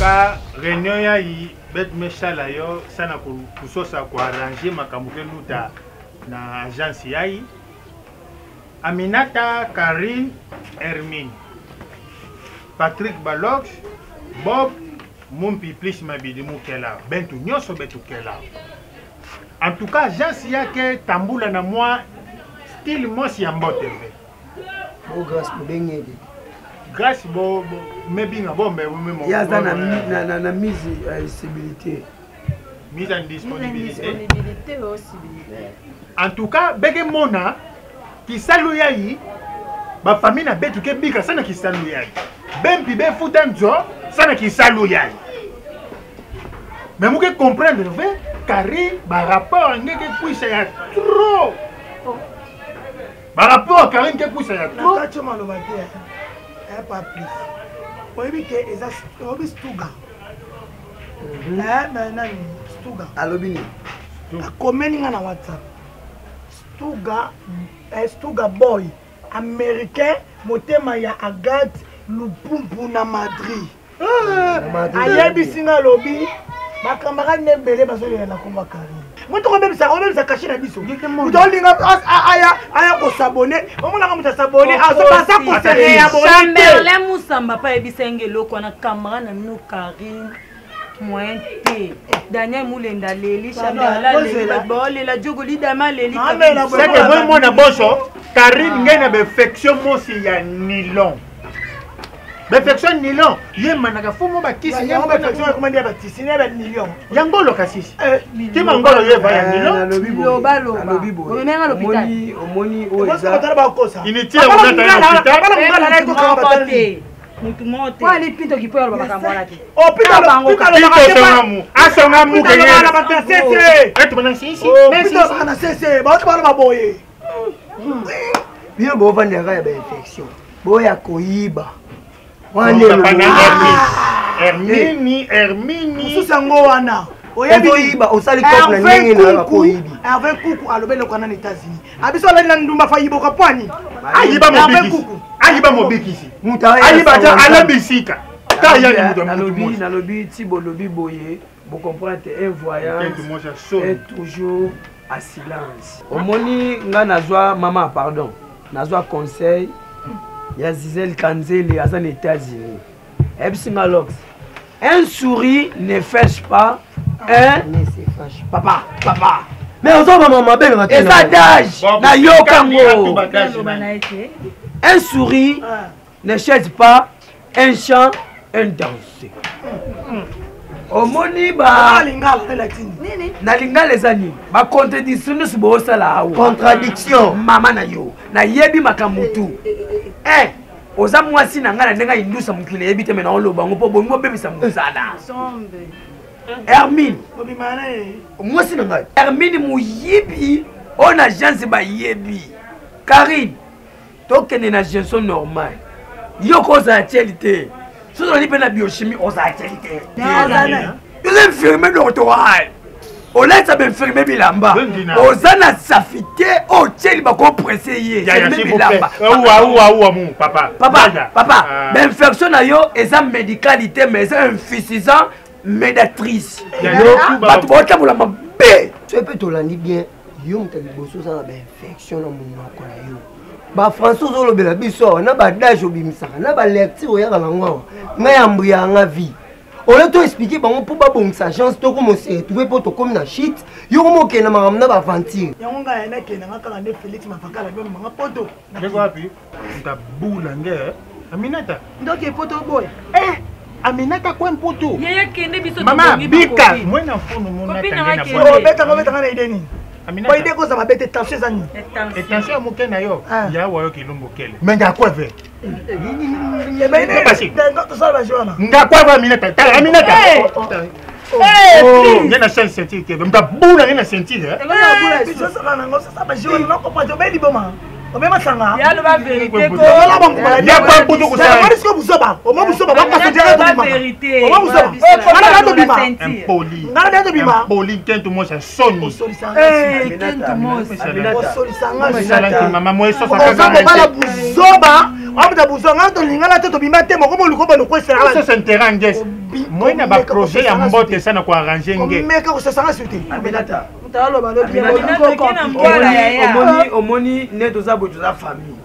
cas, réunion ya yi bet meshala yo sana kusosa ko arranger makambo ke luta na agence ya yi. Aminata, Karine, Hermine, Patrick Balox, Bob, Mumpi plus Mabidi Mukela, Bentu Nyoso Betu Kela. En tout cas, agence ya ke tambula na moi style moi si ambote. Oh grâce pour benye. Grâce bo maybe na bombe il y a na mise à disponibilité. Mise en disponibilité aussi. En tout cas, bege mona qui salu yayi ba famille na betu ke bika sana ki salu yayi. Bempi be futanzo sana ki salu yayi. Mais vous pouvez comprendre, Karine, par rapport à Ngeke Kouissa, il y a trop. Par rapport à Karine, Ngeke Kouissa, il y a trop. Tu m'as demandé, pas plus. Vous voyez que c'est Stuga. Maintenant, Stuga. Alobini. Comment il y a na WhatsApp? Stuga boy, américain, motema ya Agathe, Lupumpu na Madrid. Ayebi singa lobby. Ma camarade n'est belé parce que la combat Karine. Moi tu remets ça caché la biso. Vous donnez aya ko s'abonner. On l'a comme s'abonner. Ah c'est pas ça qu'on s'est abonné. Chamberlain Moussamba pas ebisenge loko na camarade na mino Karine. Moyen T. Daniel Moulenda Leli Chamberlain Leli Babole la Jogoli Dama Leli. C'est que vraiment na boso Karine ngena perfection mo si ya nylon. Perfection nylon, yemanaka fumo bakisi yango perfection comment dire bakisi ne ba nylon. Yangolo kasisi. Ti mangolo yeva ya nylon. Lobalo. Omenga l'hôpital. Omoni o eza. Initi ya Mutu mote. Kwa li pinto kipo ya baba kamwana ki. Oh pinto bango ka songamu. Asongamu kenye. Pinto bana ba sese. Etu bana sisi. Pinto bana sese. Ba tu bana ba boye. Bien bo vanda ya infection. Boya koyiba. Hermine. Susango wana. Oyebi osali couple na ndenge na koyibi. Avec kuku alobele ko na États-Unis. Abiso la na ndumba fa yiboka pwani. Ayiba mobikisi. Ayiba mobikisi. Ayiba alabisika. Ta ya ni na lobi tibo lobi boye. Vous comprenez un voyage est toujours à silence. Omoni nga nazwa maman pardon. Nazwa conseil. Ya Zizel Kanzele à les États-Unis. Epsingalox. Un souris ne fâche pas. Ne se fâche. Papa. Mais on s'en va maman belle. Et ça d'âge. Na yo kango. Un souris ne cherche pas un chant, un danser. Omoni ba na lingala ezani ba contradiction no sibo sala awo. Contradiction. Mama na yo. Na yebi makamutu. Oza mwasi na ngana ndenga indusa mukile ebite mena oloba ngo po bongo bebisa musala. Hermine. Mwasi na ngana. Hermine muyibi on agence ba yebi. Karine. Tokene na gestion normale. Yo ko za actualité. Sous on dit na biochimie on za actualité. Vous infirmier doctoral. On laisse ça m'infirmer bilamba. Ozana safité au tcheli ba compressé yé. Bilamba. Ouah papa. Papa. L'infection na yo eza médicalité mais c'est insuffisant médatrice. Ba tu bota pour la mabé. Tu peux te l'andi bien. Yo mtali bosso ça ba infection na monoko na yo. Ba français zo lobela biso na ba dage obimisaka na ba lecture ya kalangwa. Na yambuya nga vie. On a tout expliqué pour pas bon sa chance to comme c'est trouver pour to comme na shit yo comme que na maramna ba aventure yango nga yana ke na kala ne Félix mafakala même manga poto ndeko wapi ta bula nge Aminata ndoke poto boy Aminata kwa mpoto yeye kende biso mama bika mwana mfono mona tangena beta na ideni Aminata boy deko za mabete tension zani tension moke na yo ya wayo kilombo kele menga kwa ve ngakwa Aminata ta Aminata ngena chance scientifique mba bula ngena scientifique biso sala nango sasa ba jiwa na ko pa jo beli boma o me masanga ya lo ba vérité ko ya kwa mputo ko sa mari sko busoba o mo busoba ba ka sentira to bima o mo busoba ngana to bima impoli ngana to bima impoli kento mo sa soni kento mo Aminata mama mo so sa ka bala busoba abuta busoba ngana to lingala to bima te mo ko mo luko ba no ko sera so senteranges moi na ba projet ya mbote sana ko arranger nge meka ko sasanga suti Aminata mutalo balobi omoni ne toza boye toza famille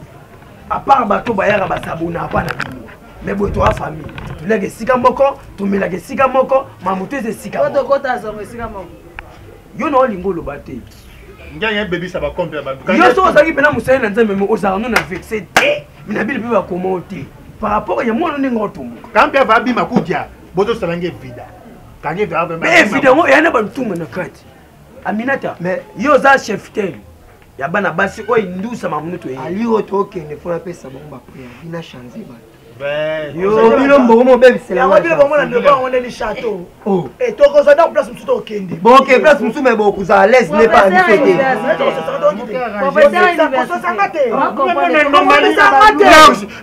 à part bato bayaka basabuna apa na bino mais boye toza famille toleka esika moko tomelaka esika moko mamoto eza esika yo na olinga oloba te ngaya bebisa ba kompe ba yo so ozalaki mpena mosali na nzambe me ozalaka no na vexe te mina bili mpe bakoma te par rapport ya mwana ndenge otomboka kampe ava bima kutia bozo salange vida kange va mais évidemment ya na bantuma na kati Aminata mais yo za chef tel ya bana basi oyo ndusa mamunuto ye ali otokende fona pesa bongo bapriya bina change ba yo bino mbongo mobebisela yango bile bongo na ndeko yango ndeni château tokozwa donc place mosusu tokende boke place mosusu me bokuza à l'aise ne pas biso te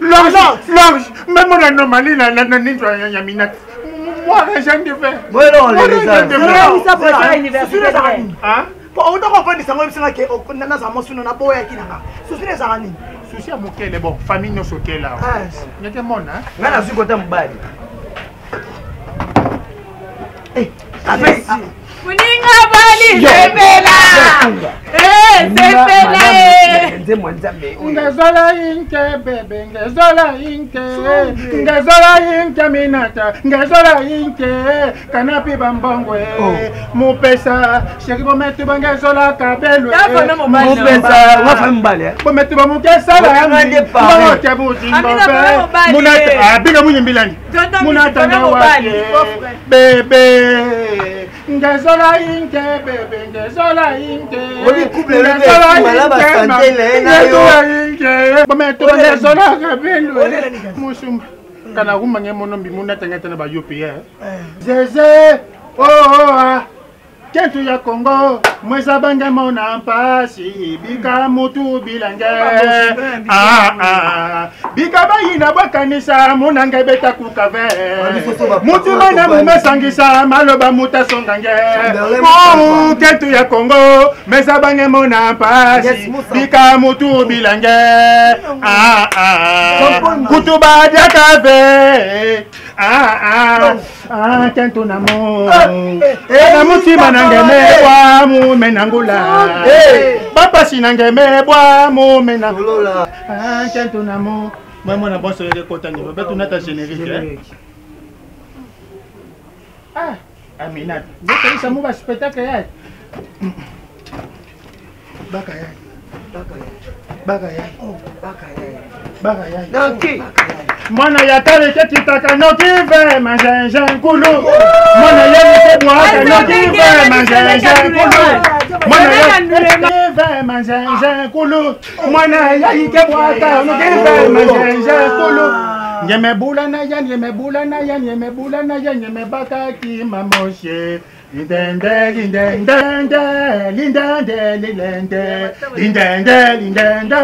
L'ange, même on a normalé la Yamina. Moi, j'ai de faire. Voilà, souci à moquer les bons famille nous choquer là. Il y a des monde hein. Ngana su kota mbali. Avec Muninga bali sebela. Sebela. Nze mwanzambe. Ngazola inke bebe, ngazola inke. Ngazola inke minata, ngazola inke. Kanapi bambongwe. Mupesa, sheki bometu bangazola kabelwe. Mupesa, wafa mbali. Bometu bamukesa la. Mbote buzi mbobe. Munata, abinga munyimbilani. Munata ngawali. Bebe. Ngazola inke bebe, ngazola inke. Oli couple le malaba santé le na yo. Bometu ngazola kabelwe. Musum kana kumange monombi munata ngata na ba yopi Zeze oh Kentu ya Congo mweza banga mona mpasi bika mutu bilange bika bayina bakanisa munanga beta kukave mutu mana mumesangisa maloba muta songange Kentu ya Congo mweza banga mona mpasi bika mutu bilange kutuba dia kave Kentu namo namutima nangemebwa mumenangula papa sinangemebwa mumenangula Kentu namo moi na bosso de kota ni betu nata générique Aminat c'est ça mon spectacle ya Bakaya Nanki Mwana ya tale ke kitaka no kive manjenje nkulu Mwana ya ke bwaka no kive manjenje nkulu Mwana ya kive manjenje nkulu Mwana ya ke bwaka no kive manjenje nkulu Nyemebula na yan nyemebula na yan nyemebaka ki mamoshe Lindende, lindende, lindende, lindende, lindende, lindende,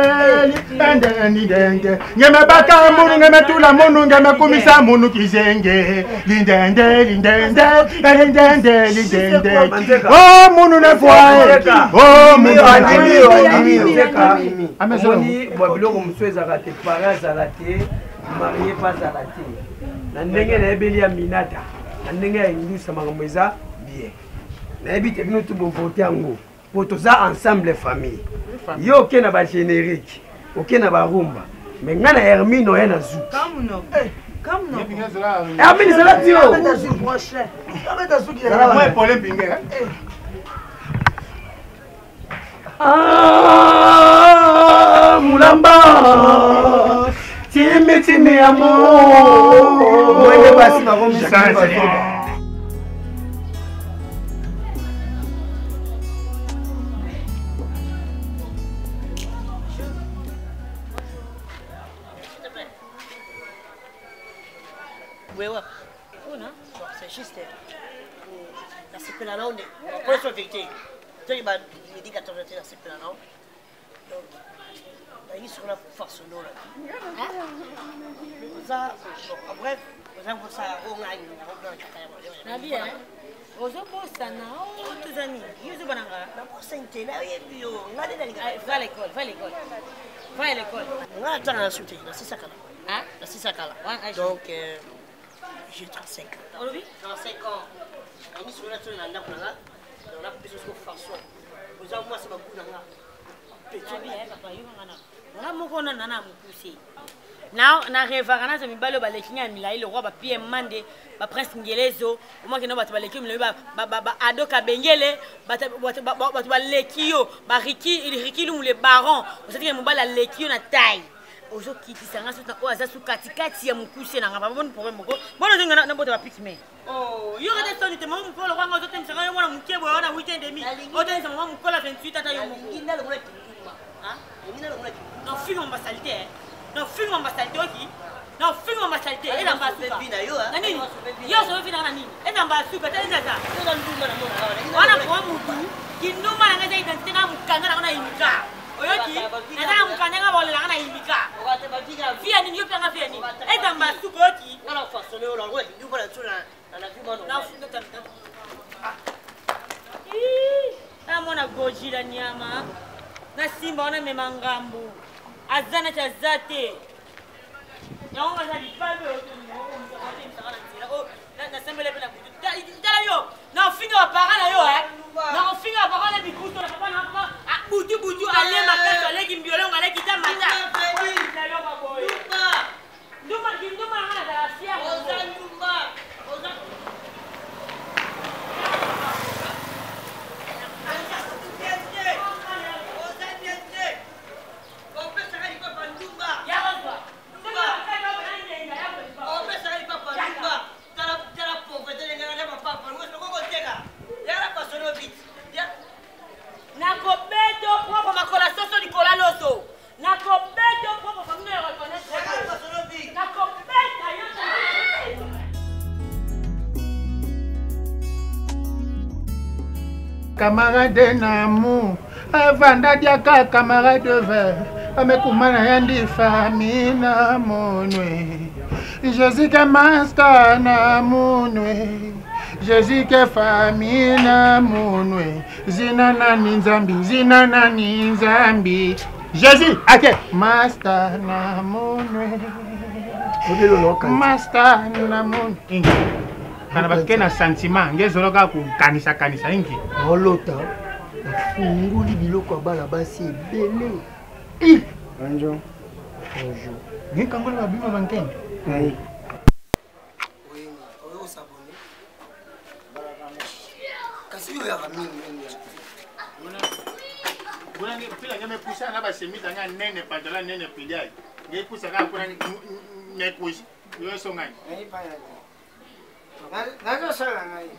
lindende, lindende. Nyeme baka munu, nyeme tula munu, nyeme kumisa munu kizenge. Lindende, lindende, lindende, lindende. Oh munu ne foye. Oh munu ne amezoni biloko mosusu ezalaka te pare azala te marie mpe azala te na ndenge nayebeli ya Minata na ndenge ya indusa makambo eza bien nayebi te bino tu bovote yango po toza ensemble famille yo oke na bagénérique oke na barumba me ngai na Hermine oye na zu Hermine ezala ti yo mulamba timi amo mwende basi makomisa c'est juste la CPLA on est pour être vérité tu il dit 14 ans la CPLA non donc il sur la force non là ça bref vous ça on a une bien ozobosana tozani yozo bananga na posente na yebi yo ngale na l'école va à l'école ngata na sauter na sisakala donc J'ai 35 ans. 35 ans. On est sur la zone de la on a plus de façon. Vous avez moi, c'est pas beaucoup d'années. On a beaucoup d'années à me pousser. Na revagana za mibalo balekinya milai le roi ba pie mande ba prince ngelezo oma kino batu baleki milai ba ado kabengele batu balekio ba riki lu le baron osati ke mobala lekio na taille ozo kitisanga sota o aza su katikati ya mukuse na ngaba bon problème moko bona zonga na bote ba pitime oh yo rete soni te mo mpolo kwanga ozo tenga yo mona mukebo wana 8h30 o tenga mo mukola 28 ata yo mo ngina le mona hein ngina le mona non film on va salter non film on va salter oki non film on va salter et dans basuka nani yo so vina nani et dans basuka ta nzaza yo dans nduma na mona wana kwa mutu kinuma na ngaza identité na mukanga na imika oyoki na mukanga nga bolela na imika fia ni yo panga fia ni et dans basuka oki na façonner o la roi du bola tuna na vima no na fundo tanta na mona gojila nyama na simba ona memangambu azana cha zate yaonga za lipabe na sembele pena dala yo na finga wa parana yo na finga wa parana bikuto na papa na butu ale makato ale kimbiole ngale kita mata na yo baboy nduma ngana za afia nduma Camarade d'amour, Vanda diaka camarade de verre, Amekumana yandi famina monwe, Jésus que master na monwe, Jésus que famina monwe, Zinana ninzambi, Jésus, ok, master na monwe, master na monwe. Kana bakike na sentiment ngezoloka kukanisa kanisa ingi olota afunguli biloko bana basi ebele bonjour bonjour ngikangola babima bankende oui oyo sabone kasi yo ya mingi bona ngi pila ngeme pusa na ba chemise nga nene pantalon nene pijai ngi pusa ka kuna nekushi yo songani nazo sala ngai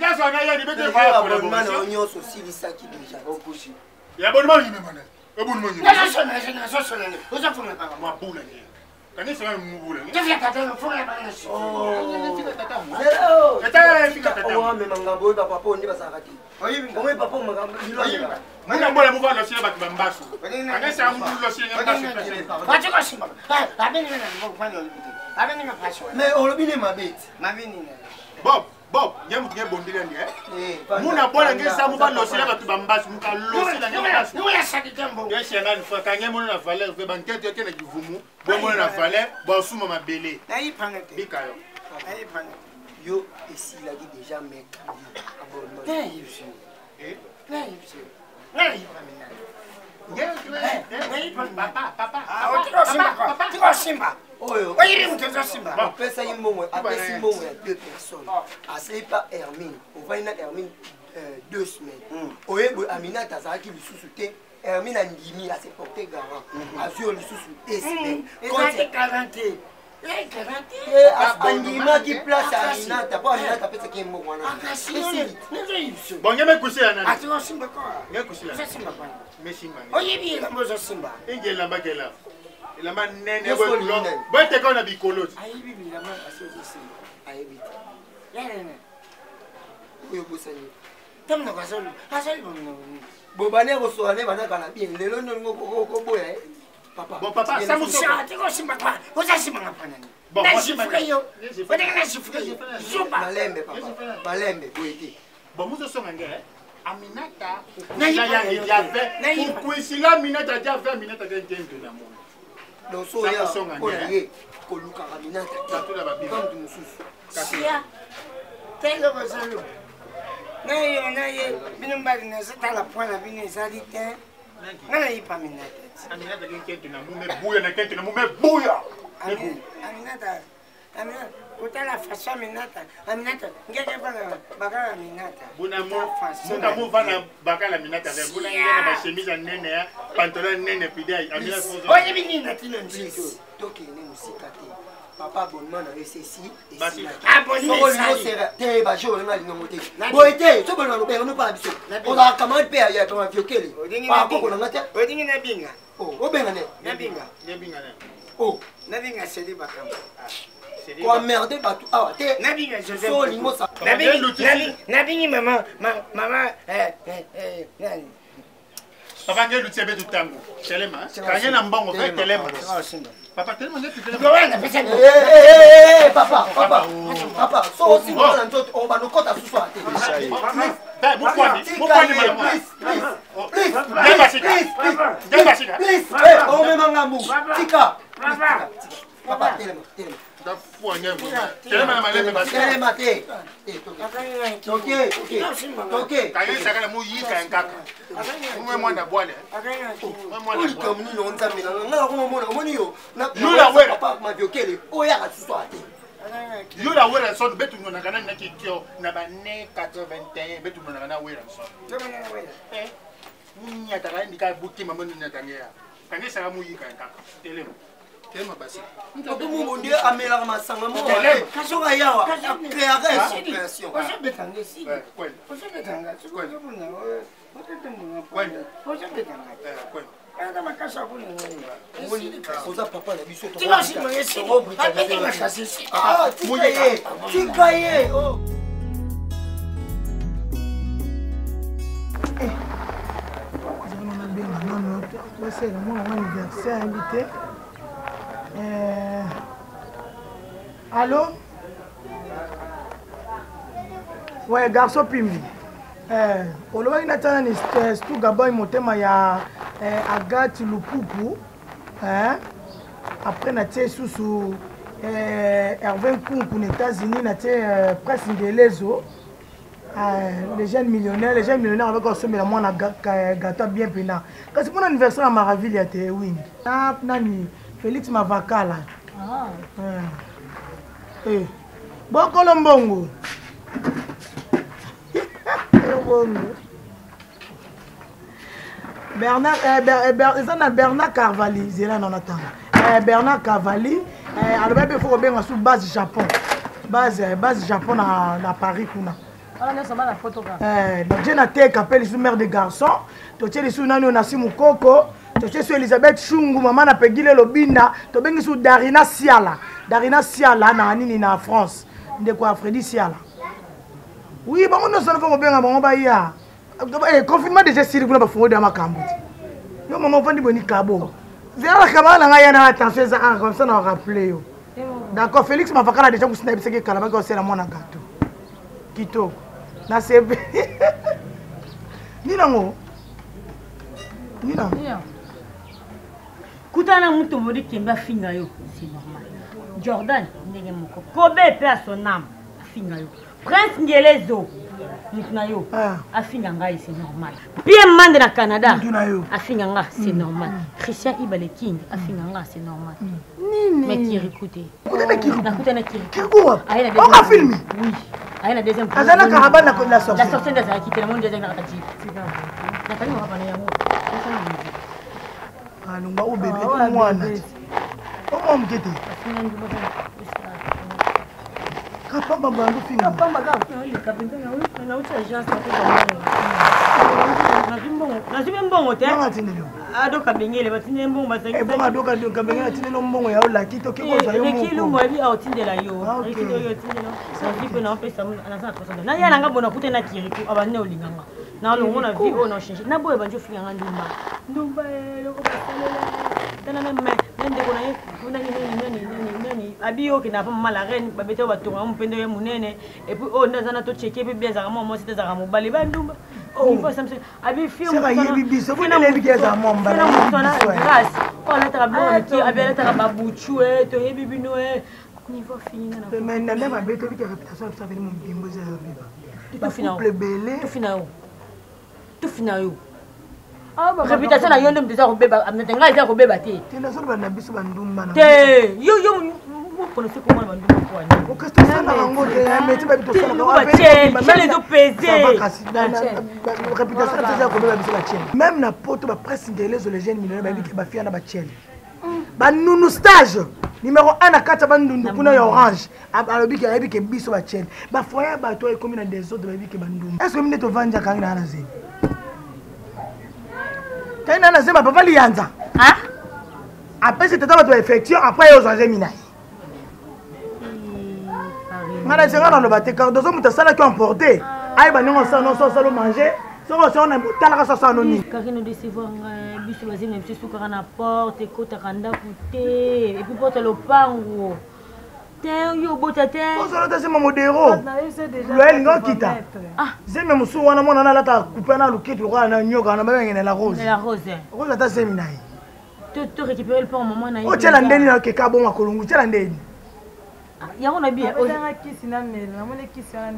that's why I need to buy a man on your so silly saki deja okushi ya bonnement yime mana ebonnement yime nazo sala oza funga pa ma bula ngi kanisa ngani mubula ngi tafia tata funga pa ngi oh me mangambo ba papa ndi basakati oyi papa mangambo muna mbona muva lo sile batu bambasu kanisa mulu lo sile ngambasu batiko simba abeni na ngokufanya abeni na passion mais olobine mabeti Bob, nyamu tunge bondile ndi muna bwana ngesa muva lo sile batu bambasu muka lo sile ngambasu nous ya saki tembo ngesi ngani fa kanye mona na valeur ve bankete yake na kivumu bo mona na valeur bo suma mabele nayi pangate bikayo nayi pangate yo ici la dit déjà mec abonnement Papa, Simba. Oyo. Oyo mtoto Simba. Apesa imbongo, apesa imbongo ya deux personnes. Asei pas Hermine. On va ina Hermine 2 semaines. Oyo Aminata azaki lisusu te. Hermine andimi a se porter garant. Azio lisusu 2 semaines. Quand tu garantis. Andima qui place Aminata, pas Aminata pesa ki mbongo wana. Bon ngeme kusia nani? Atiko Simba kwa. Ngeme kusia. Simba kwa. Mesimba. Oyo bi la mozo Simba. Ingela mbakela. Ilamba nene bo lo. Bote kona bikolo. Ayibi bi la mama asozi Simba. Ayibi. Yene. Oyo bosani. Tamna kwa solo. Asali bono. Bobane ko soane bana kana bien. Lelo ndongo ko boya papa. Bon papa, ça vous sort. Atiko Simba kwa. Oza Simba ngapana ni. Bon, sifuka yo. Bote kana sifuka yo. Zuba. Malembe papa. Malembe boete. Bon muzo songa ngere. Aminata. Na ya fait. Kuisila Aminata ja fait Aminata ngende na mo. Donc so ya ko ye ko luka kaminata comme du mususu. Sia. Telo basalo. Na ye binumbali na sata la poana bine salite. Na yi paminata. Aminata kinketu na mume buya na kentu na mume buya. Aminata. Aminata. Kutala fasha Aminata. Aminata. Ngeke bana bakala Aminata. Buna mu vana bakala Aminata. Buna ngena ba chemise nene ya pantalon nene pidai. Aminata fozo. Oye binina tino nzizo. Toki ne musika te. Papa abonnement na ceci et Basi. Abonnement sera te ba jo na linga moté. Boete, so bana no be no pa biso. O da kamad pe ya to aviokele. Pa ko na ngata. Odingi na binga. Oh, o benga ne. Na binga. Ne binga ne. Oh, Na binga sedi bakamba. ko merde ba tu. Ah, te. Na binga Joseph. So lingo sa. Na bingi mama nani. Papa ngelu tsebe tutango. Telema. Kanye na mbongo fe telema. Papa telema ne telema. Gwana pesa. Papa, so si on ntot on ba no kota susu ate. Dai, mukwani mama. Please. On me mangambu. Tika. Papa, telema. Da fuanya mo. Telema na malembe basi. Telema te. Ok. Kanye sakala mu yika nkaka. Mwe mwana bwale. Mwe mwana Uli bwale. comme nous on zamela. Ngala ko mona moni yo. Na Yula wera. Papa ma biokele. O ya ka susu ate. Yula wera so betu ngona kana na kikyo na ba ne 81 betu ngona kana wera so. Munya taka ndika buki mama nina tangea. Kanye saka mu yika nkaka. Telema. Telema basi. Ntoto mungu ndiye amela masanga mo. Kaso ga yawa. Créer création. Oje betanga si. Kweli. Oje betanga. Kweli. Oje betanga. Kweli. Anda makasha kuna ngoni. Oza papa na biso to. Tika si mwesi. Ati makasha si. Ah, tika ye. Oh. C'est mon anniversaire invité. Allô? Ouais, garçon Pimbi. Oloba inatana ni Stuga Boy motema ya Agathe Lupupu. Après na tie susu Hervé Nkunku aux États-Unis na tie Presse Ngelezo. Les jeunes millionnaires avec aussi mais moi na gâteau bien pena. Parce que mon anniversaire à Maraville a été win. Nani Félix Mavakala. Bon Colombongo. Bernard Carvalli, c'est là non attend. Bernard Carvalli, alors il faut bien sur base Japon. Base Japon à Paris kuna. Donc j'ai naté capelle sous mère de garçon. Tu es sous nani on a si mukoko. Tu es sous Elisabeth Chungu maman na pegile lobinda. Tu bengi sous Darina Siala. Darina Siala na nini na France. Ndeko Freddy Siala. Oui, bon nous sommes fait bien bon ba ya. Confinement déjà si vous na ba fongo de makambuti. Yo maman vandi boni kabo. Zera kabana nga yana attention ça comme ça na rappeler yo. D'accord, Félix Mavakala déjà ku sniper que kalaba ko sera mon gâteau. Kito. Na sebe. Nina ngo. Nina. Kutana mtu modi kimba finga yo, c'est normal. Jordan ndenge moko. Kobe pe a son âme, finga yo. Prince Ngelezo mutuna yo. Afinga ngai c'est normal. Pierre Mande na Canada. Afinga nga c'est normal. Christian Ibale King afinga nga c'est normal. Nini. Mais qui écoutez. Nakutana Kiriko. On a filmé. Oui. Aïe la deuxième. Azana Karabana la sortie. La sortie des qui le monde deuxième na katati. Na kali mwa bana yango. Alunga o bébé ko mwana. O mkete. Kapa baba ndo finga. Kapa baba. Le kapinga na ucha agence na zimbongo te. Nga tinelo. Adoka bengele batinde mbongo basangi. E bonga doka bengele tinelo mbongo ya ola kito kiko za yo moko. Kilo mwa bi autindela yo. Kilo yo tindelo. Ça dit que na pesa na sa personne. Na yana nga bona kute na kiriku abane olinganga. Na longo na vie on a changé. Na boye banjo finga ndumba. Ndumba loko basalela. Tana même nende kona ye kuna nini abiyo ke na pa mala reine babete batonga mpendo ye munene et puis oh ndazana to checker pe bien za mama c'était za mobali ba ndumba. Oh, il faut ça me abi film. C'est pas yebi biso. Vous n'allez pas dire ça moi mbala. Grâce. Oh là t'as bien qui a bien t'as pas bouchou to yebi bino niveau fini na. Mais na même avec toi qui réputation ça venir mon bimbo ça biba. Tout final. Tout final. Tout final. Ah ba réputation na yondem déjà robeba amnatenga déjà robeba te. Te na so ba na biso bandumba na. Te yo vous connaissez comment bandumba quoi ni. O que ça na ngo te mais tu ba bito ça na ba tchel les opéser. Réputation ça déjà robeba biso ba tchel. Même na poto ba presse ngelezo les jeunes millionnaires ba biki ba fia na ba tchel. Ba nunu stage numéro 1 à 4 ba ndundu kuna ya orange alobi ki ayebi ke biso ba tchel. Ba foyer ba to e comme na des autres ba biki ba ndumba. Est-ce que mine to vanja kanga na zé? Quand on a zéma papa lianza. Hein? Après c'était dans votre effectuation après aux azemina. Ngana zenga na lobate car dozo muta sala ki emporter. Ay ba ningo sa non so salo manger. So on a mutala ka sa noni. Karino de sevoir biso bazemina biso suka na porte kota kanda kuté et puis porte le pango. Yo botate. On se l'a zema modéro. Le ngo kita. Ah, zema musu wana mona na lata couper na lukiti kwa na nyoka na babengene la rose. La rose. Rose ata zemina yi. Tu récupérer le pain au moment na yi. O tela ndeni na ke ka bon makolungu tela ndeni. Yango na bien.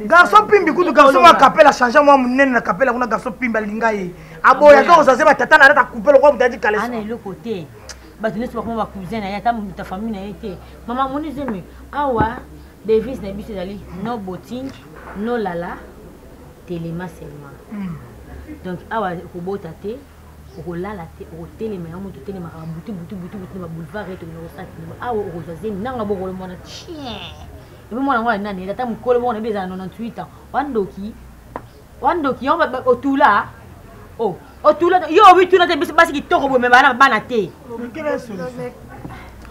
Garçon pimbi kutu garçon ma capella changer moi munene na capella kuna garçon pimba linga yi. Aboya ka ozazeba tata na lata couper le kwa mutadi kale. Ana le côté. Batune soba kuma ba cousin na ya ta famille na yete. Maman moni zeme. Awa Davis na biso dali no booting, no lala, téléma seulement. Donc awa ko bota te, ko lala te, ko téléma ya moto téléma ka butu na boulevard et to no sat. Awa ko zaze nanga boko le mona chien. Et puis moi ngwa nani tata mukolo mona beza 98 ans. Wandoki on va otula. Oh, otula yo bituna te basi ki toko bo me bana te.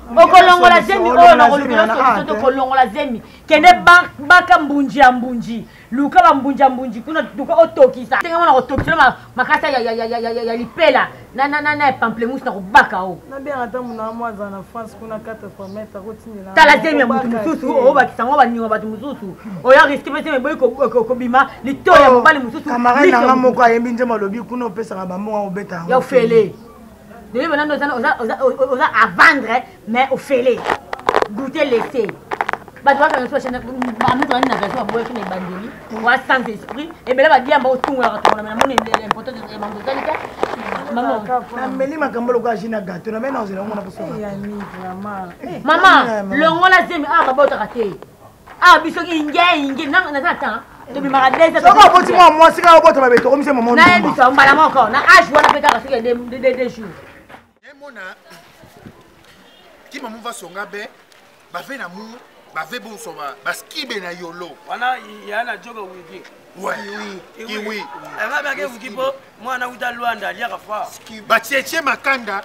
Okolongola zemi o na kolongola soto kolongola zemi kene baka mbunji luka ba mbunji kuna duka otokisa tenga mona otokisa makasa ya lipela na pamplemousse na kobaka o na bien ata muna mwaza na France kuna 4 meter kotinela tala zemi ya mutu mususu o bakisa ngo baningo batu mususu o ya risque pese me boy ko bima litoya mobali mususu camarade na moko ayembi nje malobi kuna opesa ba mbonga obeta ya ofele. Demain, maintenant, on a à vendre, mais au fêlé. Goûter l'essai. Bah, tu vois, quand on soit chez nous, on a une version à boire qui n'est bandéli. On voit sans esprit. Et bien là, on va dire, on va tout, on a l'important de la mentalité. Maman, Amélie m'a cambolé au gâchis na gâteau. On a maintenant, on a pas ça. Maman, le on l'a zémi, ah, bah, t'as raté. Ah, biso inge, non, on attend. Depuis ma radesse. Ça va, petit moi, c'est quand on va te mettre, comme c'est mon monde. Na biso, on va la encore. Na âge, on a fait ça, c'est des jours. Qui m'a mouva songa be ba ve na mu ba ve bon so ba skibe na yolo wana yana joga wiki oui nga ba ke vukipo mwana uta Luanda alia ka fa ba tietie makanda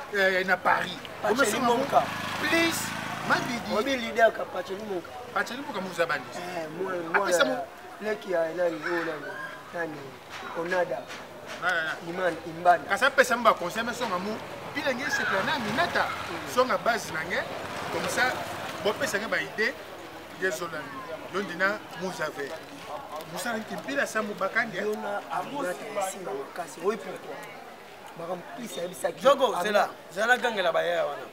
na Paris comme si monka please mabidi obi leader ka pacheli monka pacheli pour kamuza bandi après ça leki ya nani onada Iman imbana kasa pesa mba consommer songa mu pile ngi se plana minata songa base nange comme ça bo pesa ngi ba idée yezola londina muzave musana kimpila samu bakande yona amona singa makasi oui pourquoi bakam pisa bisa jogo c'est la gangela ba ya wana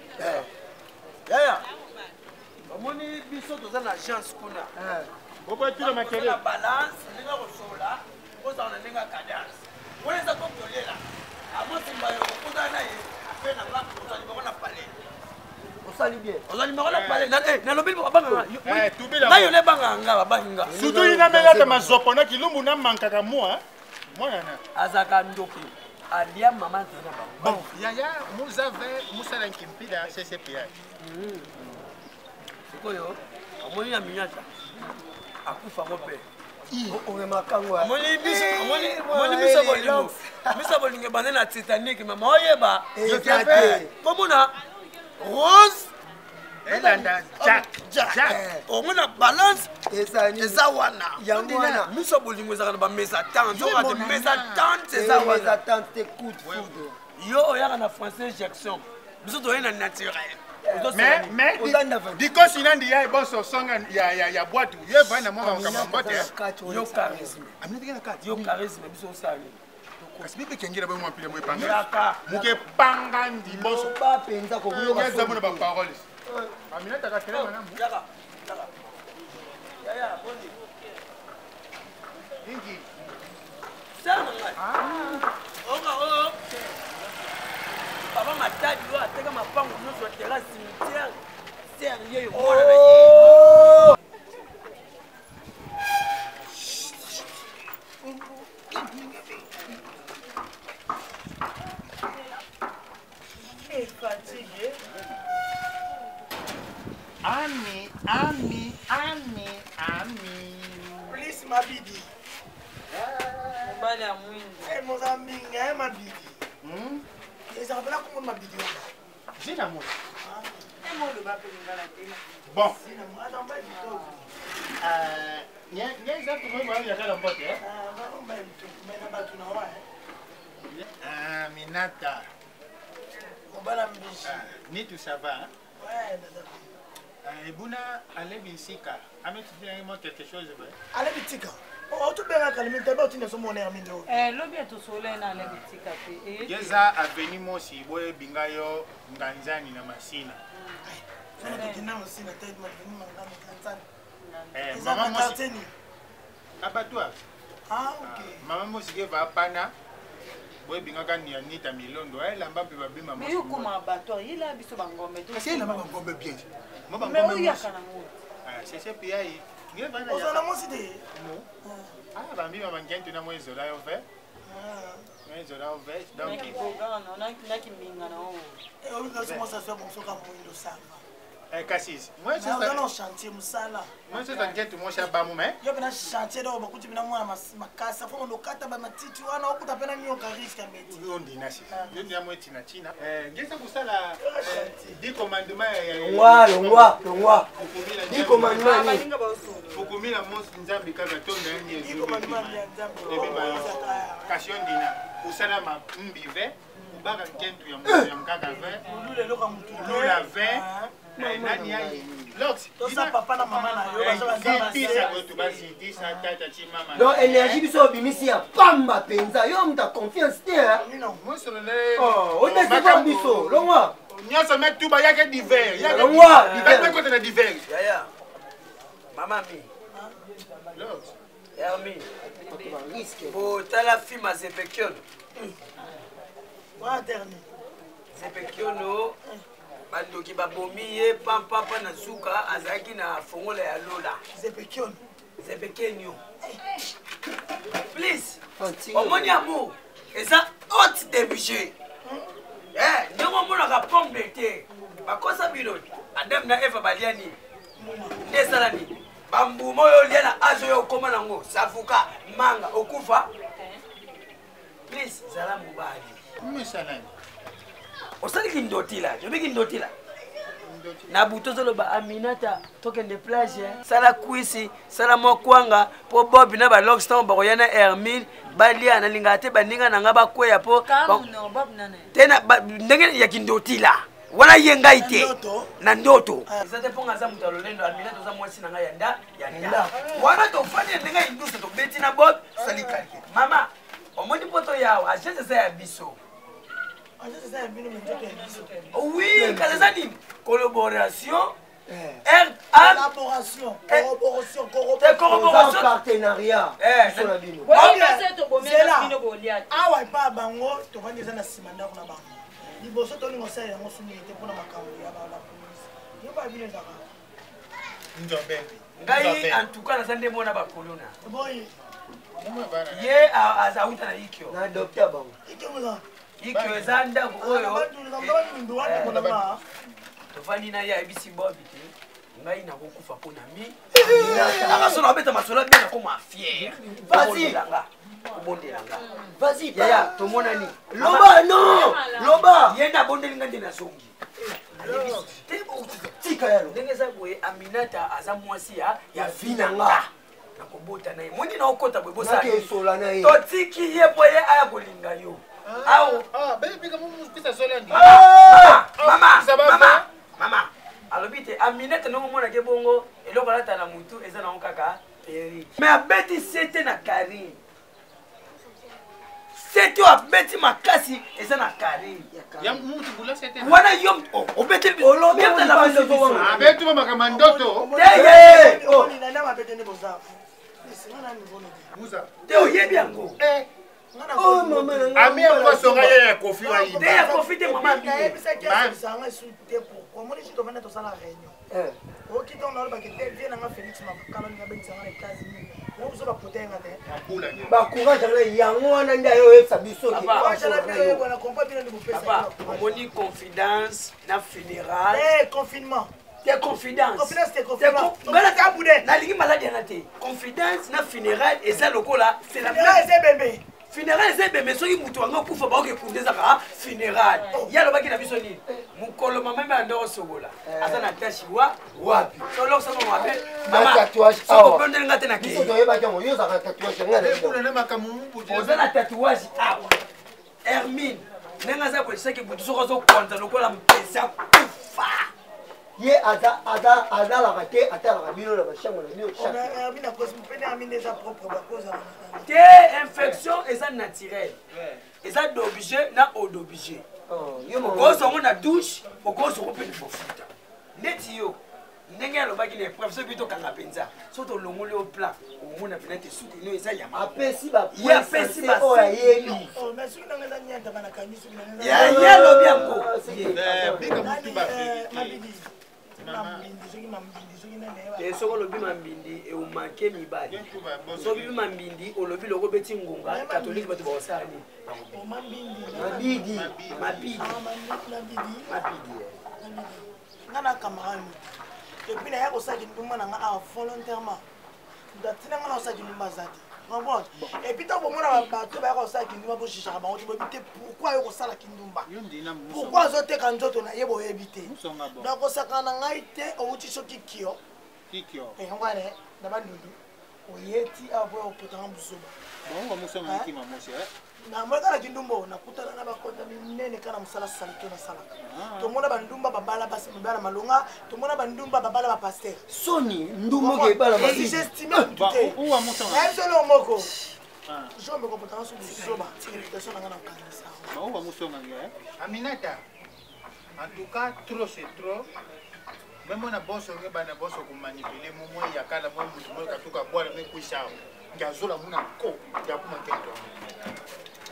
ya amoni biso to za na chance kuna bobo tula makele balance linga ko sola ko za na linga cadence wala za ko tolela amosi mbayo ko za na ye apena la ko za ni na palais osali bien ozali makola palais na lobi banga na yo le banga nga banga surtout ina melata mazopo na kilumbu na mankaka moi mwana na azaka ndoki alia mama tena ba bon yaya muzave musala kimpila CCPA sikoyo amoni na minyata akufa mope on makangwa amoni biso bolingo bande na Titanic mama oyeba komona Rose elanda Jack omona balance eza wana yangwana miso bolingo ezaka na ba mesa tante oka de mesa tante eza wana tante coup de foudre yo oyaka na français injection biso toye na naturel mais because inandi ya boso songa ya boîte yo va na mwa kama boîte yo charisme biso osali kasi bibe kengira bomo apile mo panga muke panga ndi boso ba penza ko buyo ba zamu na ba paroles Aminata ka tele mana yaka ya bondi ingi sana oka papa matadi yo ateka mapango nyonso ya terrasse cimetière sérieux yo mona na ye fatigué. Ami. Please, Mabidi. Mobali ya mwingi. Mozambique, Mabidi. Ils appellent comment Mabidi? Zina mo. Bon. Minata. Ni tout ça va? Ouais, et Bouna, allez Binsika. Amène-moi quelque chose. Allez Binsika. Oh, tu peux calmer, tu vas te mon air mino. L'objet tout soleil dans les Binsika. Yeza a venu moi si boye bingayo nganzani na masina. Maman moi abattoir. Ah ok. Maman moi si va pana. Boye bingaka ni anita milondo elle mba pe babima moi. Mais yo comme abattoir, il a biso bangombe. Parce qu'il a bangombe bien. Moi bangombe. Mais où y a kana mo? Ah c'est pays. Ngai bana. On a moi si de. Ah bambi mama ngento na moi zola yo fait. Mais zola yo fait donc. On a qui minga na o. Et on a commencé à faire bon soka mo ça. Cassis. Moi c'est ça. On a chantier musala. Moi c'est un ngento moi cha bamu mais. Yo bena chantier do bakuti bina mwana makasa fo ndo kata ba matiti wana okuta pena nyo ka risk ya meti. Yo ndina si. Yo ndia moi tina china. Ngesa kusala 10 commandements ya longwa. 10 commandements ni. Fukumila mos nzambi kaka tonda nyi. 10 commandements ya nzambi. Ebi ba kasyon dina. Usala ma mbive. Ubaka nkentu ya mkaka ve. Lule loka mutu. Lula ve. Nani ya Lox. Tosa papa na mama na yo baza tisa go to basi tisa tata chi mama. Non énergie biso bimisi ya pamba penza yo muta confiance te. Moi sur le on est pas biso longwa. Nyoso met tuba yake d'hiver. Yake longwa. Yake côté de d'hiver. Ya. Mama mi. Lox. Hermi. Bo tala film Zepekion. Wa dernier. Zepekiono bandoki babomi ye papa na zuka azaki na fongola ya lola. Zepekenyo. Please. Omoni amour. Eza haute de budget. Nyongo mona ka pomme de terre. Bakosa bino. Adam na Eva baliani. Ndesalani. Bambu moyo liana azo yo koma nango. Safuka manga okufa. Please zala mubali. Msalani. Osali kindotila, jobi kindotila. Na butozo loba Aminata token de plage. Sala kuisi, sala mokwanga po Bob na ba Lockstar ba koyana Hermine, balia na lingate baninga na ngaba kweya po. No Bob nane. Tena ndenge ya kindotila. Wana yenga ite na ndoto. Zate ponga za mutalo lendo Aminata za mwasi na ngaya nda. Wana to fanya ndenge indusa to beti na Bob sali kalike. Mama, omoni poto yawo acheze sa ya biso. Oui, Kalazani. Collaboration. Collaboration. Corroboration. Partenariat. Awa pa bango to vandi za na simanda kuna bango. Liboso to lingo sa yango sumite pona makambo ya ba la police. Yo ba bile ndaka. Nzombendi. Ngai en tout cas na sande mona ba kolona. Boy. Ye azauta na ikyo. Na docteur bango. Ikyo mula. Ikyo ezanda ko oyo. Tovandi na ya ebisi bobi te. Ngai na kokufa pona mi. Akasona obeta masola bien na koma fier. Vas-y. Bondelanga. Vas-y. Ya, tomona ni. Loba non. Loba. Yenda bondelinga ndina songi. Tika yalo. Ndenge za boye Aminata aza mwasi ya vinanga. Na kobota na ye. Mwindi na okota boye bosa. Na kesola na ye. Totiki ye boye aya kolinga yo. Awo. Bébé comment vous pisa solandi. Mama. Alobite Aminata no mona ke bongo eloko lata na mutu eza na okaka peri. Mais abeti sete na Karim. tete abeti makasi eza na kari ya mutu bula sete wana yo obeti olobi na bandoto abetu makama ndoto muza te oyebi yango oh mama ami ya songa ya kofi wa te ya kofi te mama bacourage yango wana nde ayo oyebisa biso omoni confidence na funéral confinement te confidence confidence nalingi maladi yana te confidence na funéral eza lokola c'est la bébé funéral eza ebembe soki moto wango okufa baokekunda ezaka funéral ya alobaki na biso nini mokolo mama mbe ande osokola aza na tashi wapi solokosama mabe mamasokobondelenga te na oza na tatouage awa hermine ndenge aza kolisaki butu soko azokonza lokola mpesa kufa ye azalaka te atalaka bino na bashango na bino te infection eza naturelle eza d'objet na odobjet okozongo na douche okozongo mpe libofuta neti yo ndenge alobaki na épreuve soki tokanga mpenza so tolongoli o plan omona pena te suki ino eza apesi oyo ayebi ye alobi yango soki olobi mambindi eumake mibali soki obi mambindi olobi loko beti ngunga katolike bato bakosala nini mabidi nga na camarade epuis naya kosaki ndumba na nga awa volontairement ndatina nga na kosaki ndumba za te comprendre epuis ntango bomona bato baya kosala kindumba boshishaka bango te boyebi te pourkui ayo kosala kindumba pourkui azoteka nzoto na ye boyebi te donc kosaka na ngai te outi soki kio ngwane na bandundu oyeti awa boya kopotanga buzoba namoyaka na kindumba nakutana na bakota minene kana mosala salito nasalaka tomona bandumba babala basi mibala malonga tomona bandumba babala bapaster soni ndumba kebala j'estime tout solo moko jombe kopotanga so buzoba réputation na nga na kanisa Aminata en tout cas trop c'est trop même on a bosso que bana bosso ko manipuler momo ya kala mo mutu mo ka tuka bwana me kuisha ngazola muna ko ya kuma kento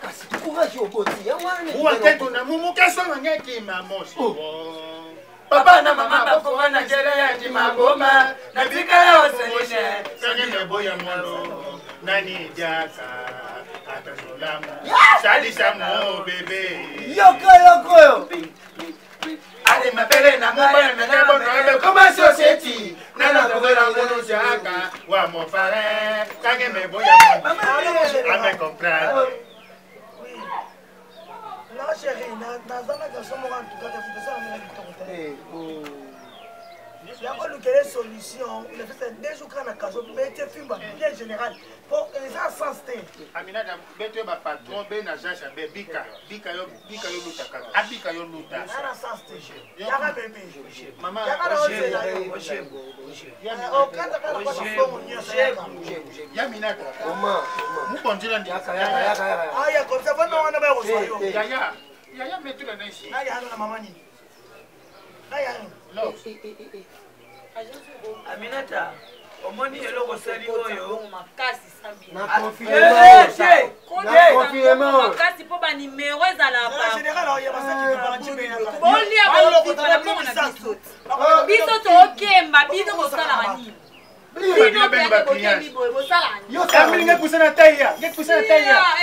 kasi courage okoti ya wana uwa kento na momo keso ngeki mamosi papa na mama bakonga na jere ya dimagoma na bikala oseline sanye meboya mono nani jaka atazolamu salisa mo bebe yoko ale mapele na mobile na nebo no comme société nana togela ngono jaka wa mon frère kange meboya mono ame comprendre non chérie nazana garçon mo en tout cas tu fais ça na kitoko il y a une solution. Il a fait 2 jours quand on a mais tu filmes bien général. Pour ça sans sté. Amina da beto ba patron be na jaja be bika yo luta ka. Abika yo luta. Na sans sté. Ya ka bébé. Mama. Ya ka ya minaka. Mama. Mu konjila ndi. Ah ya comme ça va non on a ba yo. Ya metu na nshi. Ah ya na mama ni. Ah ya. Lo. Aminata, omoni eloko sali oyo makasi sambi na confirmation makasi po ba numéro ezala pa général ya basaki ba chimena bolia ba biso biso to okemba biso kosala nini bino peke bokembi boye bosala nini yo kamili ngekusa na taya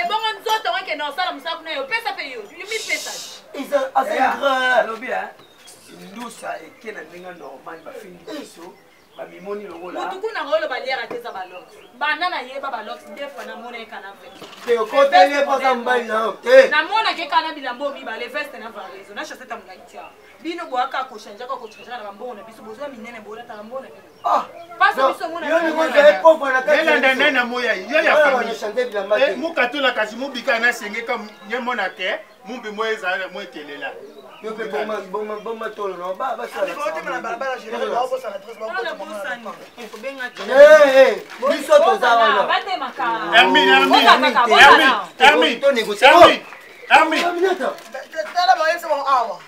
ebongo nzoto wake na osala musaku na yo pesa pe yo mi pesa isa asengra lobi ndusa ekena ndenge normal bafindi biso bamimoni lokola mutuku na ngolo baliera teza balok bana na yeba balok defa na mona ekana fe te okotele posa mbali na te na mona ke kana bilambo mi ba le veste na varizo na chaussette mu ngaitia bino boaka ko chanja ko chanja na bambo na biso bozwa minene bola ta bambo na bino pasa biso mona yo ni ngoza ekofo na kati nenda nena moya yo ya famille chante bilamba te mukatula kasi mubika na senge ka nyemona ke mumbi moeza na mwekelela Yo pe bomba tolo no ba ba ça. Biso toza wana.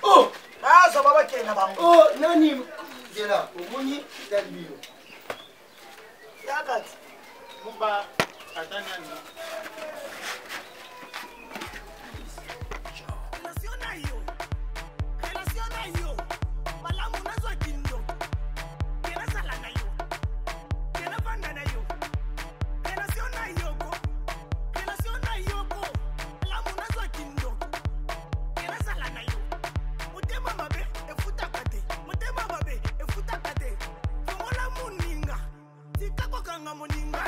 Oh, oh, nani Gela, omoni Dalbio. Yakati. Mumba atanani. Moninga,